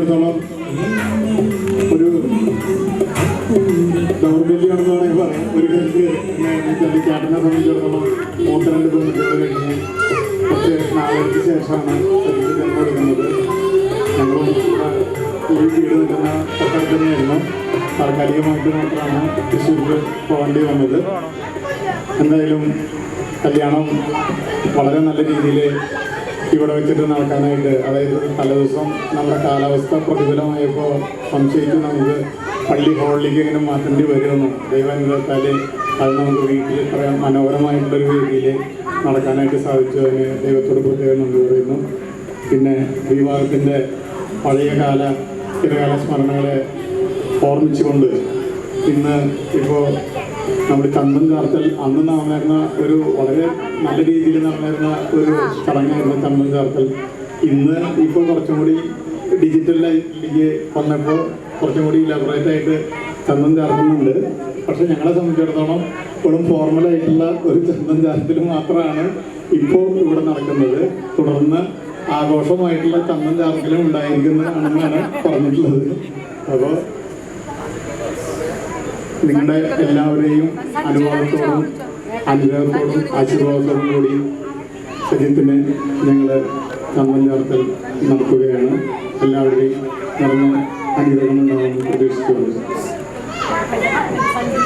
സംബന്ധിച്ചിടത്തോളം ഒരു ദൗർബല്യമാണെന്ന് വേണമെങ്കിൽ പറയാം. ഒരു ചേട്ടനെ സംബന്ധിച്ചിടത്തോളം 32 പെൺകുട്ടികൾ കഴിഞ്ഞ് കുറച്ച് നാളുകൾക്ക് ശേഷമാണ് ജന്മം എടുക്കുന്നത്. ഞങ്ങളും ഈ വീട് നിൽക്കുന്ന തൊട്ടടുത്ത് തന്നെയായിരുന്നു. താൽക്കാലികമായിട്ട് മാത്രമാണ് തൃശ്ശൂർക്ക് പോകേണ്ടി വന്നത്. എന്തായാലും കല്യാണം വളരെ നല്ല രീതിയിൽ ഇവിടെ വെച്ചിട്ട് നടക്കാനായിട്ട്, അതായത് തലേദിവസം നമ്മുടെ കാലാവസ്ഥ പ്രതികൂലമായപ്പോൾ സംശയിച്ച് നമുക്ക് പള്ളി ഹാളിലേക്ക് എങ്ങനെ മാറ്റേണ്ടി വരുമെന്ന് ദൈവാനുഗ്രഹത്താൽ അത് നമുക്ക് വീട്ടിൽ ഇത്ര മനോഹരമായിട്ടുള്ളൊരു രീതിയിൽ നടക്കാനായിട്ട് സാധിച്ചു. അതിന് ദൈവത്തോട് പ്രത്യേകം നന്ദി പറയുന്നു. പിന്നെ വിവാഹത്തിൻ്റെ പഴയകാല ചിരകാല സ്മരണകളെ ഓർമ്മിച്ചുകൊണ്ട് ഇന്ന് ഇപ്പോൾ നമ്മൾ ചന്ദൻ ചാർത്തൽ അന്ന് നടന്നിരുന്ന ഒരു വളരെ നല്ല രീതിയിൽ നടന്നിരുന്ന ഒരു ചടങ്ങായിരുന്നു ചന്ദൻ ചാർത്തൽ. ഇന്ന് ഇപ്പോൾ കുറച്ചും കൂടി ഡിജിറ്റലിലേക്ക് വന്നപ്പോൾ കുറച്ചും കൂടി ഇലാബറേറ്റായിട്ട് ചന്ദൻ ചാർത്തുന്നുണ്ട്. പക്ഷെ ഞങ്ങളെ സംബന്ധിച്ചിടത്തോളം ഇപ്പോഴും ഫോർമലായിട്ടുള്ള ഒരു ചന്ദൻ ചാർത്തൽ മാത്രമാണ് ഇപ്പോൾ ഇവിടെ നടക്കുന്നത്. തുടർന്ന് ആഘോഷമായിട്ടുള്ള ചന്ദൻ ചാർത്തലും ഉണ്ടായിരിക്കുന്നതാണെന്നാണ് പറഞ്ഞിട്ടുള്ളത്. അപ്പോൾ നിങ്ങളുടെ എല്ലാവരെയും അനുവാദത്തോടും അനുഗ്രഹത്തോടും ആശീർവാദത്തോടും കൂടി ശരീരത്തിന് ഞങ്ങൾ ചന്ദൻ ചാർത്തൽ നടത്തുകയാണ്. എല്ലാവരുടെയും നിറഞ്ഞ അനുഗ്രഹം ഉണ്ടാകുമെന്ന് പ്രതീക്ഷിച്ചുകൊണ്ട്